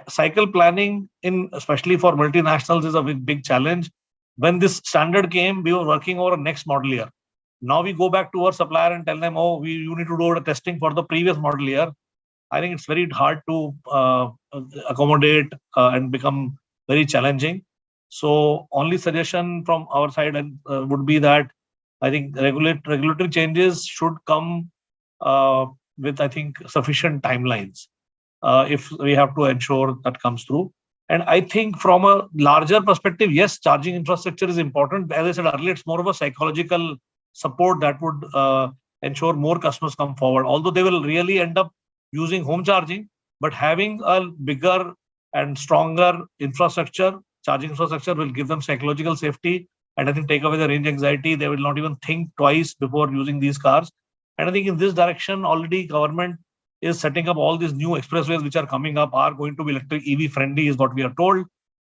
cycle planning especially for multinationals is a big challenge. When this standard came, we were working over a next model year. Now we go back to our supplier and tell them, oh, you need to do a testing for the previous model year. I think it's very hard to accommodate and become very challenging. So only suggestion from our side would be that I think regulatory changes should come with, I think, sufficient timelines if we have to ensure that comes through. And I think from a larger perspective, yes, charging infrastructure is important. As I said earlier, it's more of a psychological support that would ensure more customers come forward. Although they will really end up using home charging, but having a bigger and stronger infrastructure, charging infrastructure, will give them psychological safety, and I think take away the range anxiety. They will not even think twice before using these cars. And I think in this direction, already government is setting up all these new expressways which are coming up are going to be electric EV friendly, is what we are told.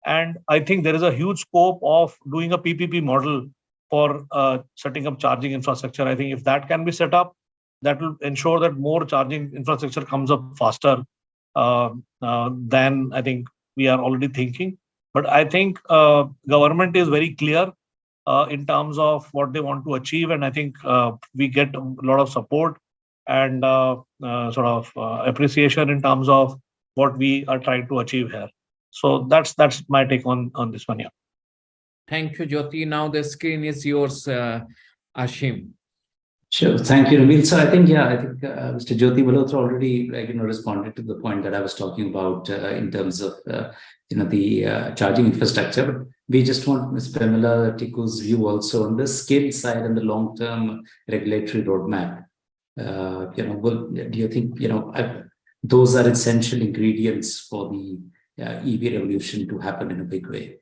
And I think there is a huge scope of doing a PPP model for setting up charging infrastructure. I think if that can be set up, that will ensure that more charging infrastructure comes up faster than I think we are already thinking. But I think government is very clear in terms of what they want to achieve. And I think we get a lot of support and sort of appreciation in terms of what we are trying to achieve here. So that's my take on this one. Yeah. Thank you, Jyoti. Now the screen is yours, Ashim. Sure. Thank you, Nabil. So I think Mr. Jyoti Malhotra already responded to the point that I was talking about in terms of the charging infrastructure. But we just want Ms. Pamela Tiku's view also on the scale side and the long-term regulatory roadmap. Do you think those are essential ingredients for the EV revolution to happen in a big way?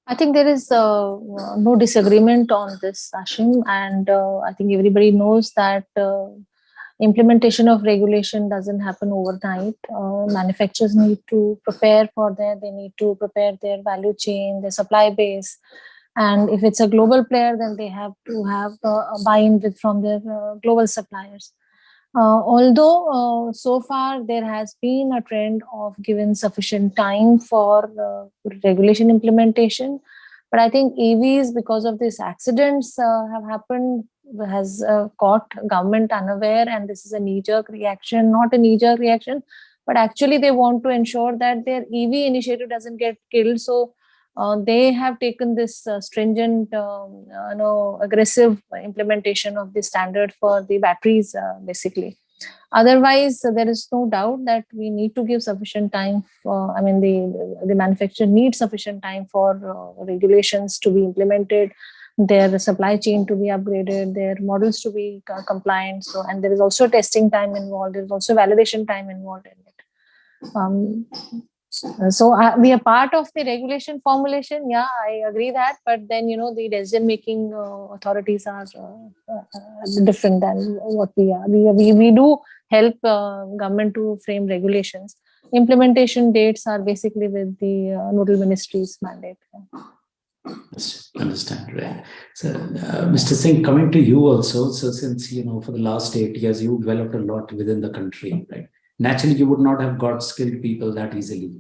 I think there is no disagreement on this, Ashim, and I think everybody knows that implementation of regulation doesn't happen overnight. Manufacturers need to prepare for that. They need to prepare their value chain, their supply base. And if it's a global player, then they have to have a buy-in from their global suppliers. Although so far there has been a trend of giving sufficient time for regulation implementation, but I think EVs, because of these accidents have happened, has caught government unaware, and this is a knee-jerk reaction, not a knee-jerk reaction, but actually they want to ensure that their EV initiative doesn't get killed. So they have taken this stringent, aggressive implementation of the standard for the batteries, basically. Otherwise, there is no doubt that we need to give sufficient time for, the manufacturer needs sufficient time for regulations to be implemented, their supply chain to be upgraded, their models to be compliant. So, and there is also testing time involved. There is also validation time involved in it. So we are part of the regulation formulation. Yeah, I agree that. But then, the decision-making authorities are different than what we are. We do help government to frame regulations. Implementation dates are basically with the nodal ministry's mandate. Understand, right? So, Mr. Singh, coming to you also. So since, for the last 8 years, you developed a lot within the country, right? Naturally, you would not have got skilled people that easily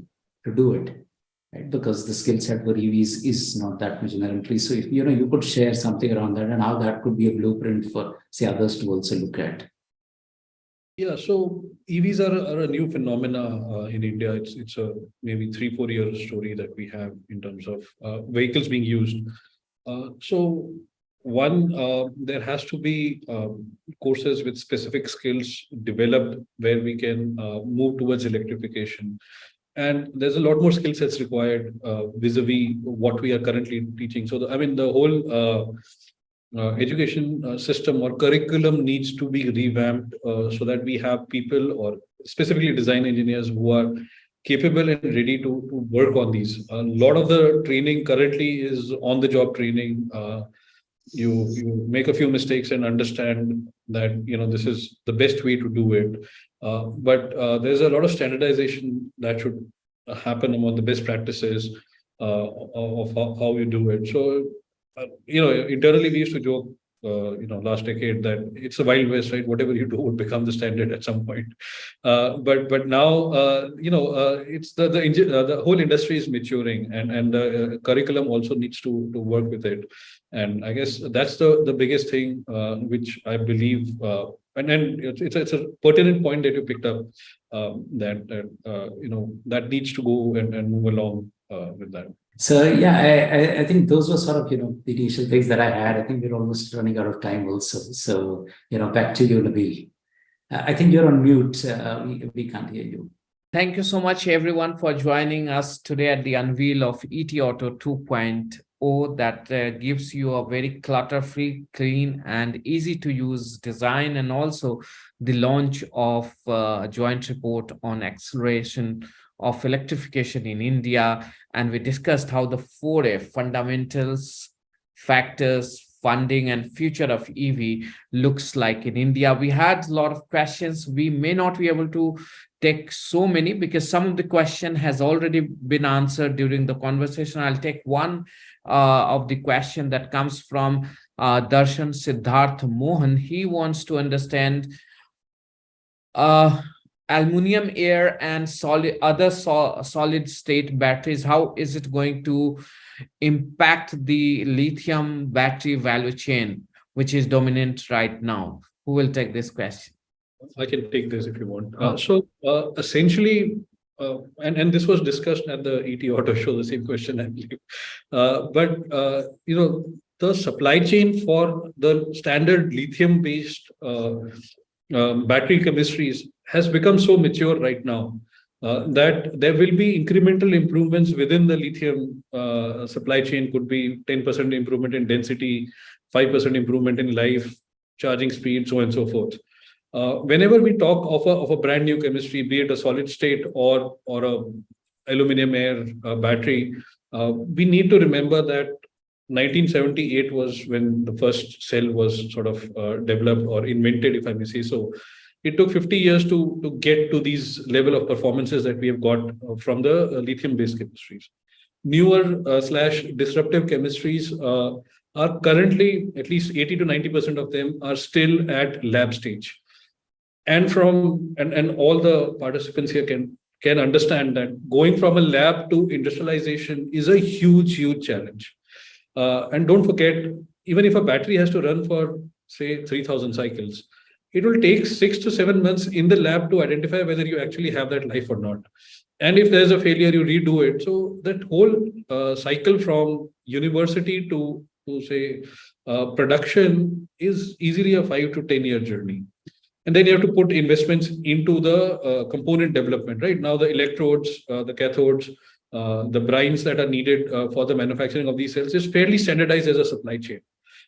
to do it, right? Because the skill set for EVs is not that much inherently. So if you could share something around that and how that could be a blueprint for, say, others to also look at. Yeah, so EVs are a new phenomena in India. It's a maybe 3-4 year story that we have in terms of vehicles being used. So one, there has to be courses with specific skills developed where we can move towards electrification. And there's a lot more skill sets required vis-a-vis what we are currently teaching. So the whole education system or curriculum needs to be revamped so that we have people, or specifically design engineers, who are capable and ready to work on these. A lot of the training currently is on the job training. You make a few mistakes and understand that this is the best way to do it. But there's a lot of standardization that should happen among the best practices of how you do it. So internally we used to joke, last decade, that it's a wild west, right? Whatever you do would become the standard at some point. But now, it's the whole industry is maturing, and the curriculum also needs to work with it. And I guess that's the biggest thing, which I believe, and it's a pertinent point that you picked up, that needs to go and move along with that. So yeah, I think those were sort of, the initial things that I had. I think we're almost running out of time also. So, back to you, Nabil. I think you're on mute. We can't hear you. Thank you so much, everyone, for joining us today at the unveil of ET Auto 2.0 that gives you a very clutter-free, clean, and easy-to-use design, and also the launch of a joint report on acceleration of electrification in India. And we discussed how the 4F fundamentals, factors, funding, and future of EV looks like in India. We had a lot of questions. We may not be able to take so many because some of the question has already been answered during the conversation. I'll take one of the question that comes from Darshan Siddharth Mohan. He wants to understand aluminum, air, and other solid state batteries. How is it going to impact the lithium battery value chain, which is dominant right now? Who will take this question? I can take this if you want. So essentially, and this was discussed at the ET Auto show, the same question, I believe. But the supply chain for the standard lithium-based battery chemistries has become so mature right now that there will be incremental improvements within the lithium supply chain. Could be 10% improvement in density, 5% improvement in life, charging speed, so on and so forth. Whenever we talk of a brand new chemistry, be it a solid state or a aluminum air battery, we need to remember that 1978 was when the first cell was sort of developed or invented, if I may say so. It took 50 years to get to these level of performances that we have got from the lithium-based chemistries. Newer / disruptive chemistries are currently, at least 80 to 90% of them are still at lab stage. And all the participants here can understand that going from a lab to industrialization is a huge challenge. And don't forget, even if a battery has to run for, say, 3,000 cycles, it will take 6 to 7 months in the lab to identify whether you actually have that life or not. And if there's a failure, you redo it. So that whole cycle from university to say production is easily a 5 to 10 year journey. And then you have to put investments into the component development, right? Now the electrodes, the cathodes, the brines that are needed for the manufacturing of these cells is fairly standardized as a supply chain.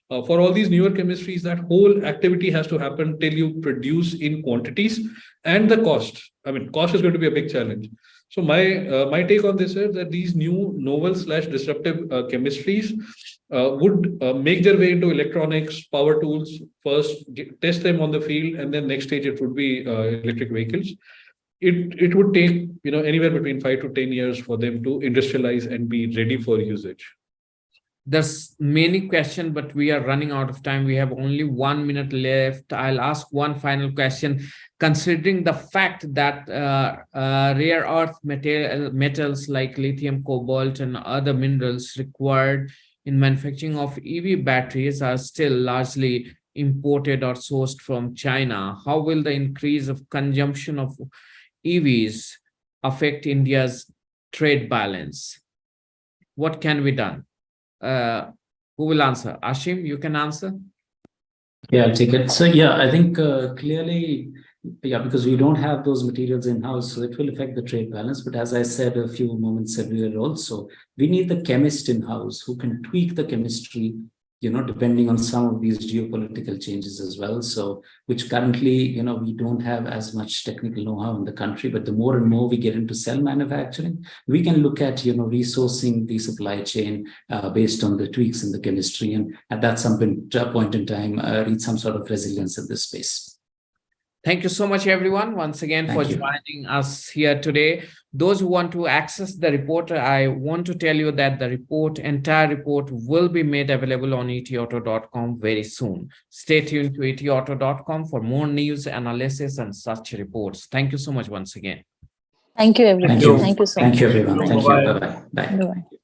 For all these newer chemistries, that whole activity has to happen till you produce in quantities, and the cost. I mean, cost is going to be a big challenge. So my take on this is that these new novel / disruptive chemistries would make their way into electronics, power tools, first test them on the field, and then next stage it would be electric vehicles. It would take anywhere between 5 to 10 years for them to industrialize and be ready for usage. There's many questions, but we are running out of time. We have only 1 minute left. I'll ask one final question. Considering the fact that rare earth metals like lithium, cobalt, and other minerals required in manufacturing of EV batteries are still largely imported or sourced from China, how will the increase of consumption of EVs affect India's trade balance? What can be done? Who will answer? Ashim, you can answer. Yeah, I'll take it. So yeah, I think clearly, because we don't have those materials in-house, so it will affect the trade balance. But as I said a few moments earlier also, we need the chemist in-house who can tweak the chemistry depending on some of these geopolitical changes as well. So, which currently, we don't have as much technical know-how in the country, but the more and more we get into cell manufacturing, we can look at, resourcing the supply chain based on the tweaks in the chemistry. And at that point in time, reach some sort of resilience in this space. Thank you so much, everyone, once again for joining us here today. Those who want to access the report, I want to tell you that the entire report will be made available on etauto.com very soon. Stay tuned to etauto.com for more news, analysis, and such reports. Thank you so much once again. Thank you, everyone. Thank you. Thank you so Thank much. you, everyone. Thank you. Bye-bye. Bye-bye. Bye. Bye-bye.